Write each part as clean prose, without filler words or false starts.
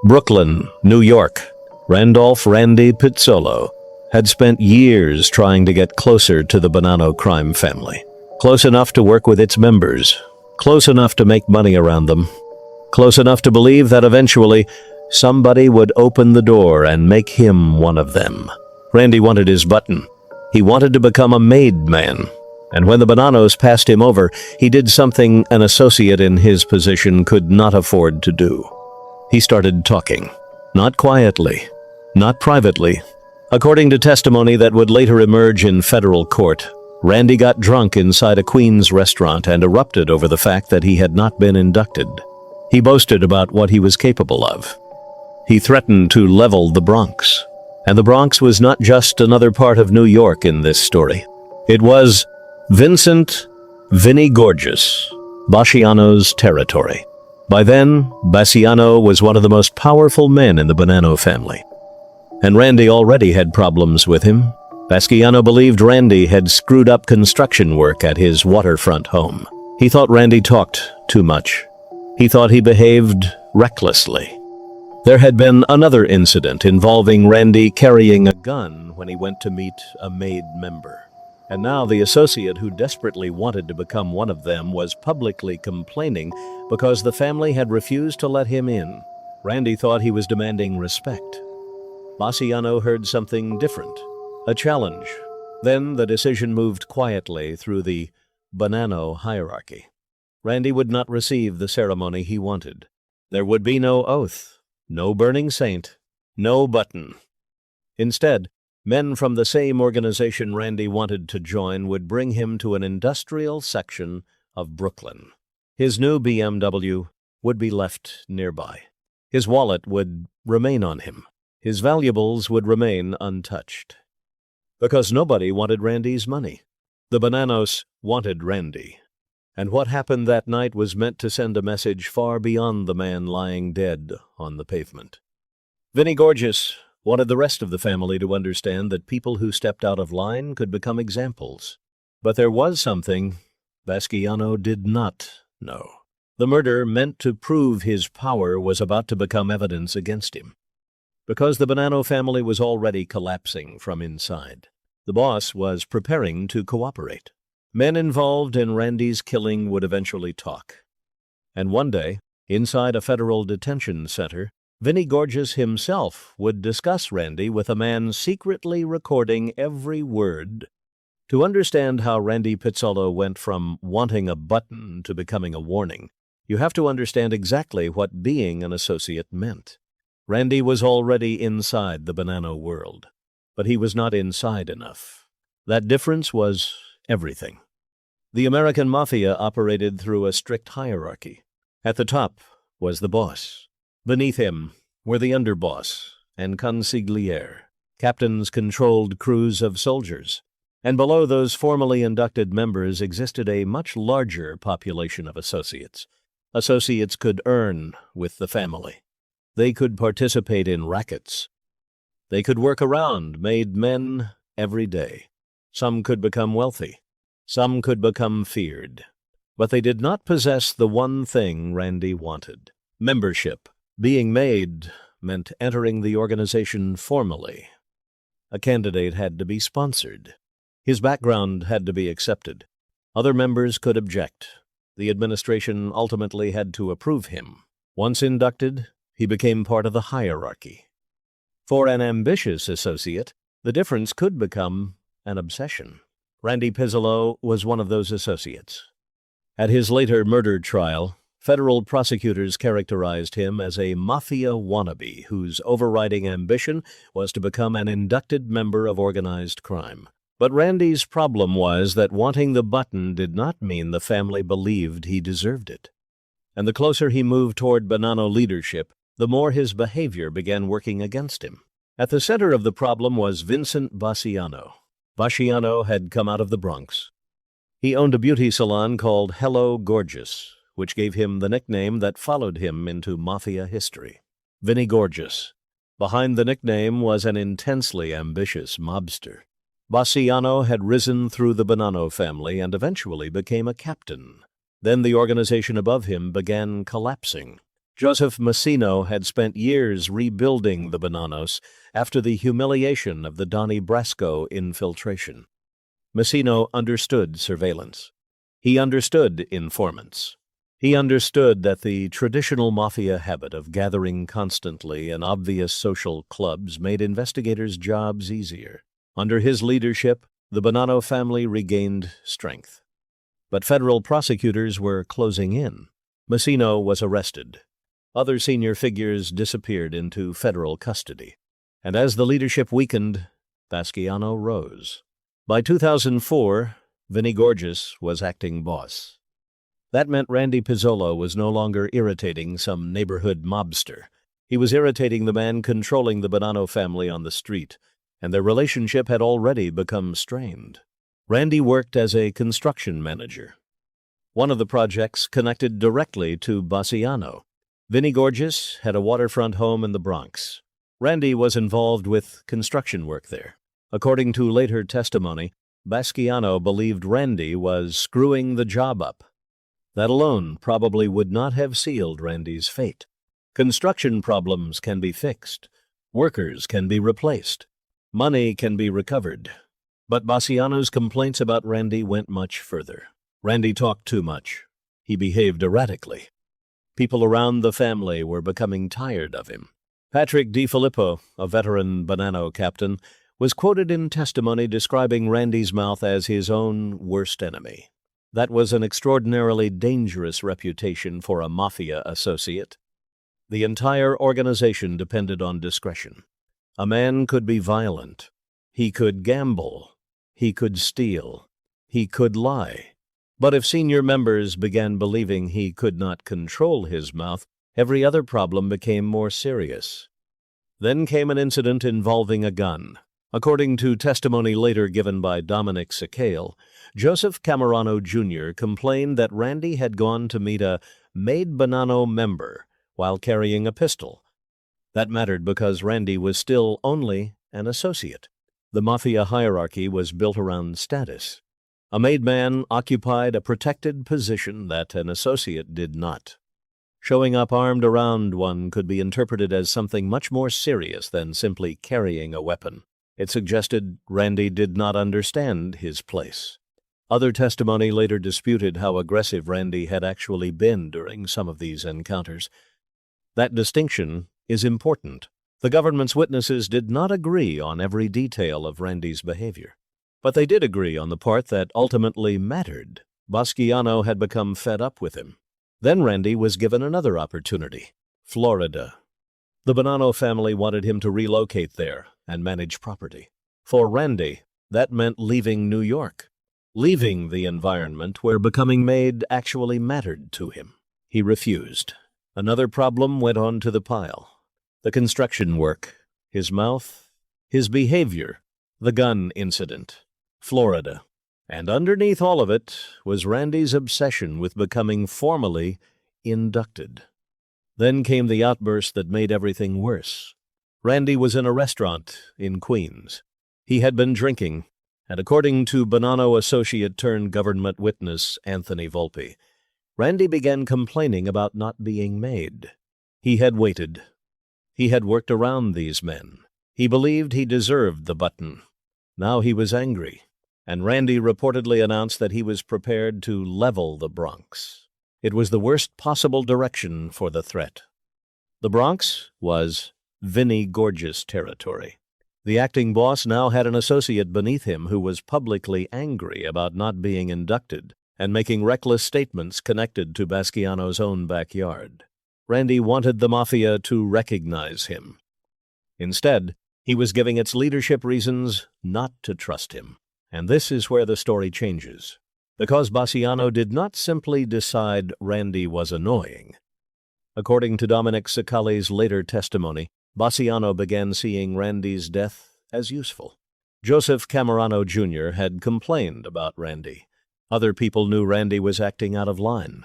Brooklyn, New York. Randolph Randy Pizzolo had spent years trying to get closer to the Bonanno crime family. Close enough to work with its members. Close enough to make money around them. Close enough to believe that eventually somebody would open the door and make him one of them. Randy wanted his button. He wanted to become a made man. And when the Bonannos passed him over, he did something an associate in his position could not afford to do. He started talking. Not quietly, not privately. According to testimony that would later emerge in federal court, Randy got drunk inside a Queens restaurant and erupted over the fact that he had not been inducted. He boasted about what he was capable of. He threatened to level the Bronx. And the Bronx was not just another part of New York in this story. It was Vincent, Vinny Gorgeous, Basciano's territory. By then, Basciano was one of the most powerful men in the Bonanno family. And Randy already had problems with him. Basciano believed Randy had screwed up construction work at his waterfront home. He thought Randy talked too much. He thought he behaved recklessly. There had been another incident involving Randy carrying a gun when he went to meet a made member. And now the associate who desperately wanted to become one of them was publicly complaining because the family had refused to let him in. Randy thought he was demanding respect. Basciano heard something different, a challenge. Then the decision moved quietly through the Bonanno hierarchy. Randy would not receive the ceremony he wanted. There would be no oath, no burning saint, no button. Instead, men from the same organization Randy wanted to join would bring him to an industrial section of Brooklyn. His new BMW would be left nearby. His wallet would remain on him. His valuables would remain untouched. Because nobody wanted Randy's money. The Bonannos wanted Randy. And what happened that night was meant to send a message far beyond the man lying dead on the pavement. Vinny Gorgeous wanted the rest of the family to understand that people who stepped out of line could become examples. But there was something Basciano did not know. The murder meant to prove his power was about to become evidence against him. Because the Bonanno family was already collapsing from inside. The boss was preparing to cooperate. Men involved in Randy's killing would eventually talk. And one day, inside a federal detention center, Vinny Gorgeous himself would discuss Randy with a man secretly recording every word. To understand how Randy Pizzolo went from wanting a button to becoming a warning, you have to understand exactly what being an associate meant. Randy was already inside the Bonanno world, but he was not inside enough. That difference was everything. The American Mafia operated through a strict hierarchy. At the top was the boss. Beneath him were the underboss and consigliere. Captains controlled crews of soldiers. And below those formally inducted members existed a much larger population of associates. Associates could earn with the family. They could participate in rackets. They could work around made men every day. Some could become wealthy. Some could become feared. But they did not possess the one thing Randy wanted: membership. Being made meant entering the organization formally. A candidate had to be sponsored. His background had to be accepted. Other members could object. The administration ultimately had to approve him. Once inducted, he became part of the hierarchy. For an ambitious associate, the difference could become an obsession. Randy Pizzolo was one of those associates. At his later murder trial, federal prosecutors characterized him as a Mafia wannabe whose overriding ambition was to become an inducted member of organized crime. But Randy's problem was that wanting the button did not mean the family believed he deserved it. And the closer he moved toward Bonanno leadership, the more his behavior began working against him. At the center of the problem was Vincent Basciano. Basciano had come out of the Bronx. He owned a beauty salon called Hello Gorgeous, which gave him the nickname that followed him into Mafia history, Vinny Gorgeous. Behind the nickname was an intensely ambitious mobster. Basciano had risen through the Bonanno family and eventually became a captain. Then the organization above him began collapsing. Joseph Massino had spent years rebuilding the Bonannos after the humiliation of the Donnie Brasco infiltration. Massino understood surveillance. He understood informants. He understood that the traditional mafia habit of gathering constantly in obvious social clubs made investigators' jobs easier. Under his leadership, the Bonanno family regained strength. But federal prosecutors were closing in. Massino was arrested. Other senior figures disappeared into federal custody. And as the leadership weakened, Basciano rose. By 2004, Vinny Gorgeous was acting boss. That meant Randy Pizzolo was no longer irritating some neighborhood mobster. He was irritating the man controlling the Bonanno family on the street, and their relationship had already become strained. Randy worked as a construction manager. One of the projects connected directly to Basciano. Vinny Gorgeous had a waterfront home in the Bronx. Randy was involved with construction work there. According to later testimony, Basciano believed Randy was screwing the job up. That alone probably would not have sealed Randy's fate. Construction problems can be fixed. Workers can be replaced. Money can be recovered. But Basciano's complaints about Randy went much further. Randy talked too much. He behaved erratically. People around the family were becoming tired of him. Patrick DiFilippo, a veteran Bonanno captain, was quoted in testimony describing Randy's mouth as his own worst enemy. That was an extraordinarily dangerous reputation for a mafia associate. The entire organization depended on discretion. A man could be violent. He could gamble. He could steal. He could lie. But if senior members began believing he could not control his mouth, every other problem became more serious. Then came an incident involving a gun. According to testimony later given by Dominic Sicale, Joseph Camerano Jr. complained that Randy had gone to meet a Maid Bonanno member while carrying a pistol. That mattered because Randy was still only an associate. The mafia hierarchy was built around status. A made man occupied a protected position that an associate did not. Showing up armed around one could be interpreted as something much more serious than simply carrying a weapon. It suggested Randy did not understand his place. Other testimony later disputed how aggressive Randy had actually been during some of these encounters. That distinction is important. The government's witnesses did not agree on every detail of Randy's behavior, but they did agree on the part that ultimately mattered. Basciano had become fed up with him. Then Randy was given another opportunity: Florida. The Bonanno family wanted him to relocate there and manage property. For Randy, that meant leaving New York, leaving the environment where becoming maid actually mattered to him. He refused. Another problem went on to the pile: the construction work, his mouth, his behavior, the gun incident, Florida. And underneath all of it was Randy's obsession with becoming formally inducted. Then came the outburst that made everything worse. Randy was in a restaurant in Queens. He had been drinking, and according to Bonanno associate turned government witness Anthony Volpe, Randy began complaining about not being made. He had waited. He had worked around these men. He believed he deserved the button. Now he was angry, and Randy reportedly announced that he was prepared to level the Bronx. It was the worst possible direction for the threat. The Bronx was Vinny Gorgeous territory. The acting boss now had an associate beneath him who was publicly angry about not being inducted and making reckless statements connected to Basciano's own backyard. Randy wanted the Mafia to recognize him. Instead, he was giving its leadership reasons not to trust him. And this is where the story changes. Because Basciano did not simply decide Randy was annoying. According to Dominic Sicale's later testimony, Basciano began seeing Randy's death as useful. Joseph Camerano Jr. had complained about Randy. Other people knew Randy was acting out of line.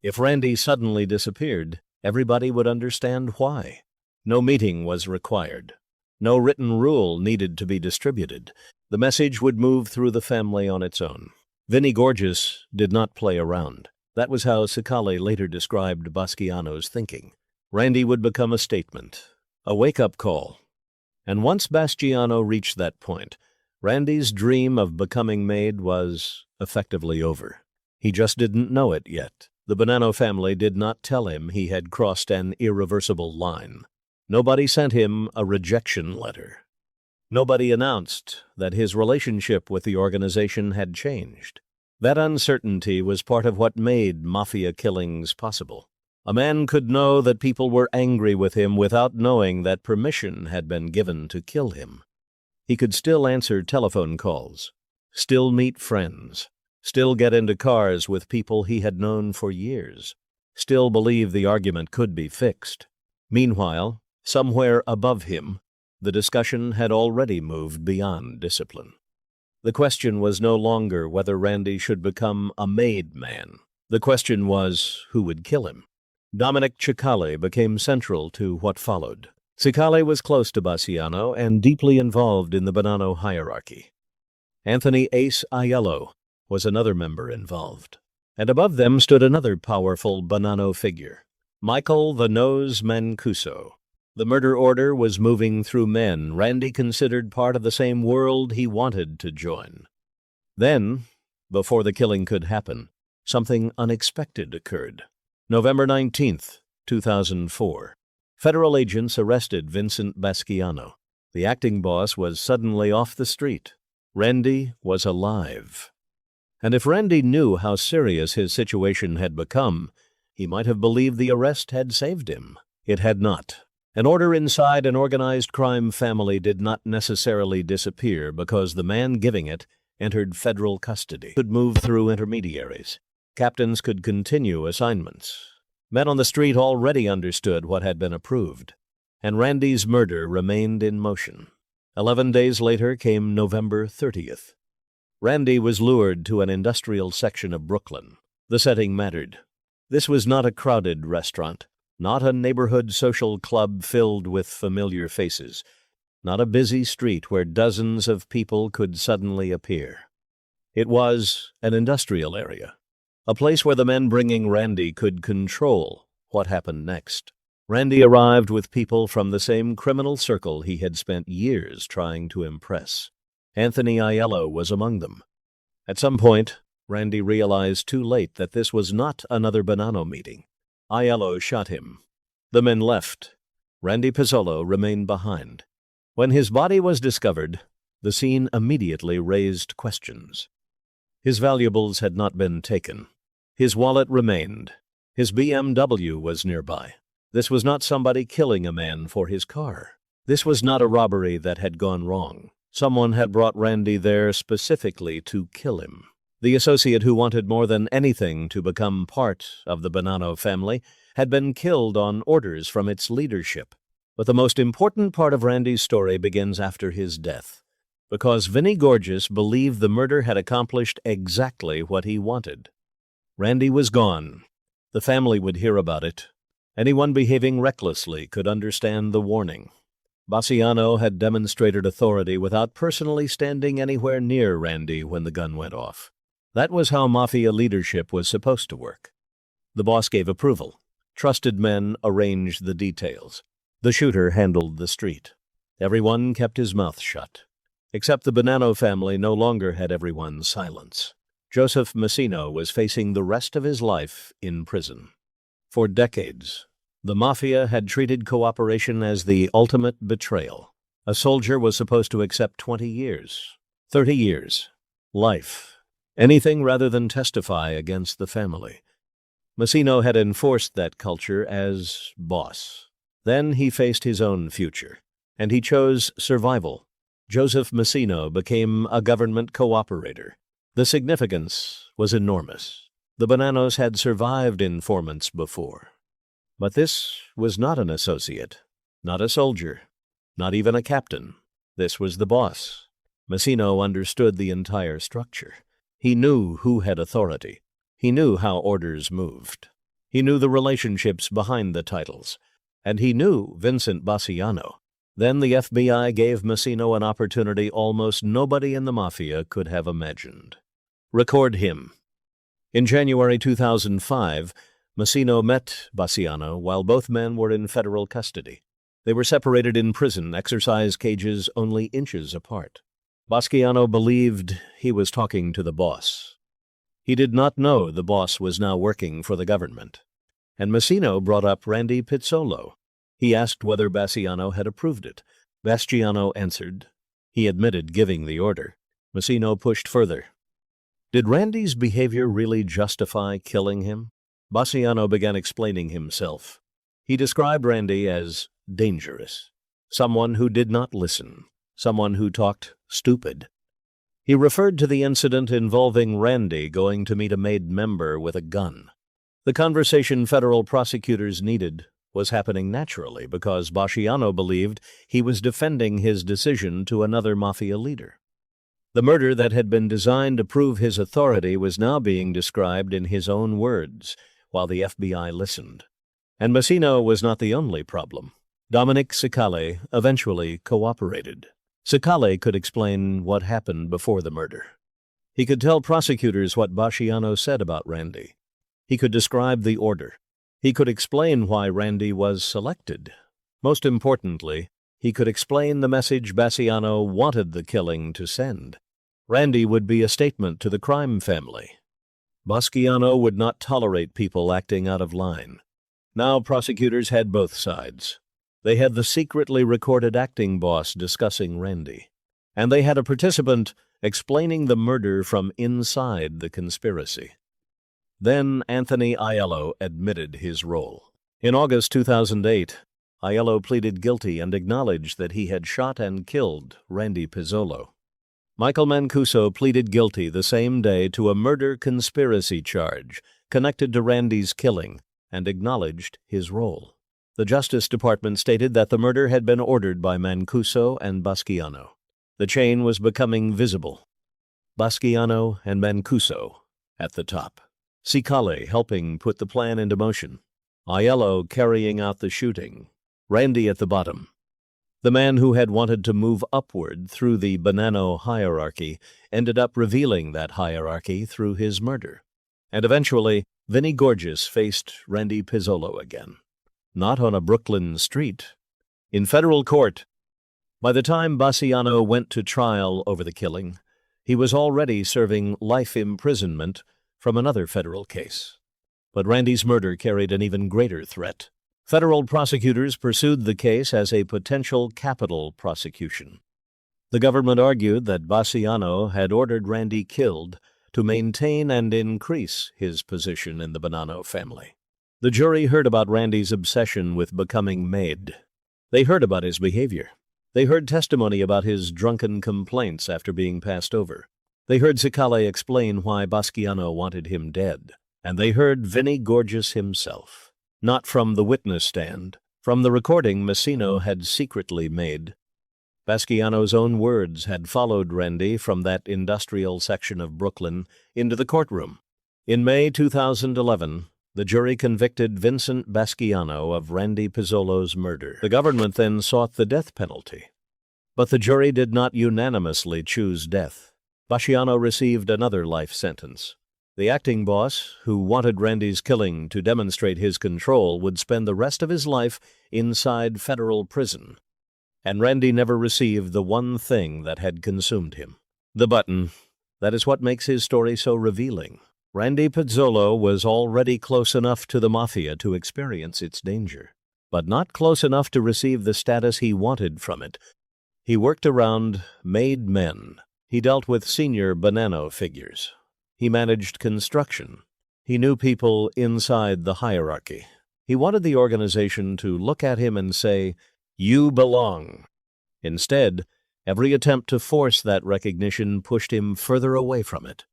If Randy suddenly disappeared, everybody would understand why. No meeting was required. No written rule needed to be distributed. The message would move through the family on its own. Vinny Gorgeous did not play around. That was how Cicale later described Basciano's thinking. Randy would become a statement, a wake-up call. And once Basciano reached that point, Randy's dream of becoming Maid was effectively over. He just didn't know it yet. The Bonanno family did not tell him he had crossed an irreversible line. Nobody sent him a rejection letter. Nobody announced that his relationship with the organization had changed. That uncertainty was part of what made Mafia killings possible. A man could know that people were angry with him without knowing that permission had been given to kill him. He could still answer telephone calls, still meet friends, still get into cars with people he had known for years, still believe the argument could be fixed. Meanwhile, somewhere above him, the discussion had already moved beyond discipline. The question was no longer whether Randy should become a made man. The question was who would kill him. Dominic Cicale became central to what followed. Cicale was close to Basciano and deeply involved in the Bonanno hierarchy. Anthony Ace Aiello was another member involved. And above them stood another powerful Bonanno figure, Michael the Nose Mancuso. The murder order was moving through men Randy considered part of the same world he wanted to join. Then, before the killing could happen, something unexpected occurred. November 19th, 2004. Federal agents arrested Vincent Basciano. The acting boss was suddenly off the street. Randy was alive. And if Randy knew how serious his situation had become, he might have believed the arrest had saved him. It had not. An order inside an organized crime family did not necessarily disappear because the man giving it entered federal custody. Could move through intermediaries. Captains could continue assignments. Men on the street already understood what had been approved, and Randy's murder remained in motion. 11 days later came November 30th. Randy was lured to an industrial section of Brooklyn. The setting mattered. This was not a crowded restaurant, not a neighborhood social club filled with familiar faces, not a busy street where dozens of people could suddenly appear. It was an industrial area, a place where the men bringing Randy could control what happened next. Randy arrived with people from the same criminal circle he had spent years trying to impress. Anthony Aiello was among them. At some point, Randy realized too late that this was not another Bonanno meeting. Aiello shot him. The men left. Randy Pizzolo remained behind. When his body was discovered, the scene immediately raised questions. His valuables had not been taken. His wallet remained. His BMW was nearby. This was not somebody killing a man for his car. This was not a robbery that had gone wrong. Someone had brought Randy there specifically to kill him. The associate who wanted more than anything to become part of the Bonanno family had been killed on orders from its leadership. But the most important part of Randy's story begins after his death, because Vinny Gorgeous believed the murder had accomplished exactly what he wanted. Randy was gone. The family would hear about it. Anyone behaving recklessly could understand the warning. Basciano had demonstrated authority without personally standing anywhere near Randy when the gun went off. That was how Mafia leadership was supposed to work. The boss gave approval. Trusted men arranged the details. The shooter handled the street. Everyone kept his mouth shut. Except the Bonanno family no longer had everyone's silence. Joseph Massino was facing the rest of his life in prison. For decades, the Mafia had treated cooperation as the ultimate betrayal. A soldier was supposed to accept 20 years, 30 years, life, anything rather than testify against the family. Massino had enforced that culture as boss. Then he faced his own future, and he chose survival. Joseph Massino became a government cooperator. The significance was enormous. The Bonannos had survived informants before. But this was not an associate, not a soldier, not even a captain. This was the boss. Massino understood the entire structure. He knew who had authority. He knew how orders moved. He knew the relationships behind the titles. And he knew Vincent Basciano. Then the FBI gave Massino an opportunity almost nobody in the Mafia could have imagined. Record him. In January 2005, Massino met Basciano while both men were in federal custody. They were separated in prison exercise cages only inches apart. Basciano believed he was talking to the boss. He did not know the boss was now working for the government. And Massino brought up Randy Pizzolo. He asked whether Basciano had approved it. Basciano answered. He admitted giving the order. Massino pushed further. Did Randy's behavior really justify killing him? Basciano began explaining himself. He described Randy as dangerous, someone who did not listen, someone who talked stupid. He referred to the incident involving Randy going to meet a made member with a gun. The conversation federal prosecutors needed was happening naturally because Basciano believed he was defending his decision to another Mafia leader. The murder that had been designed to prove his authority was now being described in his own words, while the FBI listened. And Massino was not the only problem. Dominic Cicale eventually cooperated. Cicale could explain what happened before the murder. He could tell prosecutors what Basciano said about Randy. He could describe the order. He could explain why Randy was selected. Most importantly, he could explain the message Basciano wanted the killing to send. Randy would be a statement to the crime family. Basciano would not tolerate people acting out of line. Now prosecutors had both sides. They had the secretly recorded acting boss discussing Randy, and they had a participant explaining the murder from inside the conspiracy. Then Anthony Aiello admitted his role. In August 2008, Aiello pleaded guilty and acknowledged that he had shot and killed Randy Pizzolo. Michael Mancuso pleaded guilty the same day to a murder conspiracy charge connected to Randy's killing and acknowledged his role. The Justice Department stated that the murder had been ordered by Mancuso and Basciano. The chain was becoming visible. Basciano and Mancuso at the top. Cicale helping put the plan into motion. Aiello carrying out the shooting. Randy at the bottom. The man who had wanted to move upward through the Bonanno hierarchy ended up revealing that hierarchy through his murder. And eventually, Vinny Gorgeous faced Randy Pizzolo again. Not on a Brooklyn street. In federal court. By the time Basciano went to trial over the killing, he was already serving life imprisonment from another federal case. But Randy's murder carried an even greater threat. Federal prosecutors pursued the case as a potential capital prosecution. The government argued that Basciano had ordered Randy killed to maintain and increase his position in the Bonanno family. The jury heard about Randy's obsession with becoming made. They heard about his behavior. They heard testimony about his drunken complaints after being passed over. They heard Cicale explain why Basciano wanted him dead. And they heard Vinny Gorgeous himself. Not from the witness stand, from the recording Massino had secretly made. Basciano's own words had followed Randy from that industrial section of Brooklyn into the courtroom. In May 2011, the jury convicted Vincent Basciano of Randy Pizzolo's murder. The government then sought the death penalty. But the jury did not unanimously choose death. Basciano received another life sentence. The acting boss, who wanted Randy's killing to demonstrate his control, would spend the rest of his life inside federal prison. And Randy never received the one thing that had consumed him. The button. That is what makes his story so revealing. Randy Pizzolo was already close enough to the Mafia to experience its danger, but not close enough to receive the status he wanted from it. He worked around made men. He dealt with senior Bonanno figures. He managed construction. He knew people inside the hierarchy. He wanted the organization to look at him and say, "You belong." Instead, every attempt to force that recognition pushed him further away from it.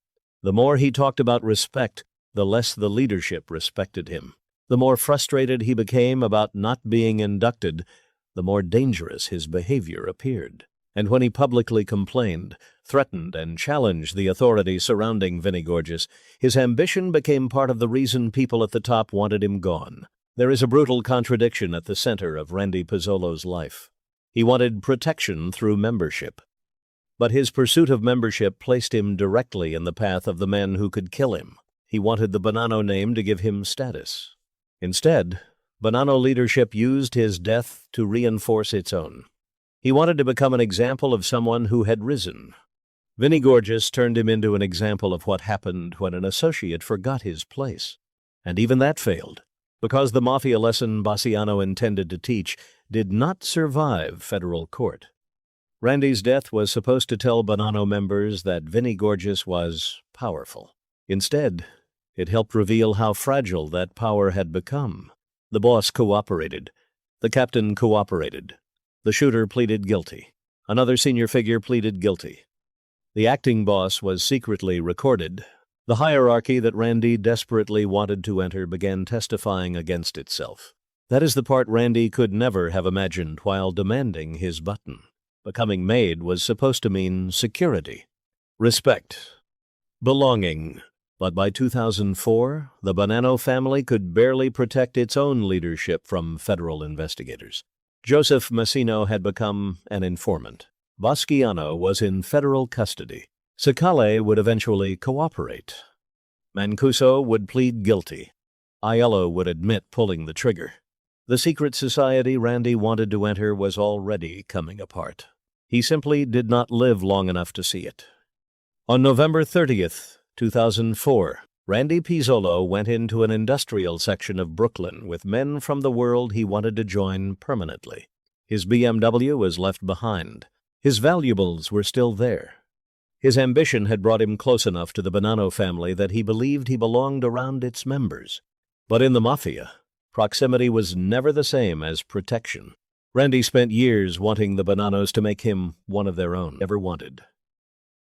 The more he talked about respect, the less the leadership respected him. The more frustrated he became about not being inducted, the more dangerous his behavior appeared. And when he publicly complained, threatened, and challenged the authority surrounding Vinny Gorgeous, his ambition became part of the reason people at the top wanted him gone. There is a brutal contradiction at the center of Randy Pizzolo's life. He wanted protection through membership. But his pursuit of membership placed him directly in the path of the men who could kill him. He wanted the Bonanno name to give him status. Instead, Bonanno leadership used his death to reinforce its own. He wanted to become an example of someone who had risen. Vinny Gorgeous turned him into an example of what happened when an associate forgot his place. And even that failed, because the Mafia lesson Basciano intended to teach did not survive federal court. Randy's death was supposed to tell Bonanno members that Vinny Gorgeous was powerful. Instead, it helped reveal how fragile that power had become. The boss cooperated. The captain cooperated. The shooter pleaded guilty. Another senior figure pleaded guilty. The acting boss was secretly recorded. The hierarchy that Randy desperately wanted to enter began testifying against itself. That is the part Randy could never have imagined while demanding his button. Becoming maid was supposed to mean security, respect, belonging. But by 2004, the Bonanno family could barely protect its own leadership from federal investigators. Joseph Massino had become an informant. Basciano was in federal custody. Sicale would eventually cooperate. Mancuso would plead guilty. Aiello would admit pulling the trigger. The secret society Randy wanted to enter was already coming apart. He simply did not live long enough to see it. On November 30th, 2004, Randy Pizzolo went into an industrial section of Brooklyn with men from the world he wanted to join permanently. His BMW was left behind. His valuables were still there. His ambition had brought him close enough to the Bonanno family that he believed he belonged around its members. But in the Mafia, proximity was never the same as protection. Randy spent years wanting the Bonannos to make him one of their own. Never wanted.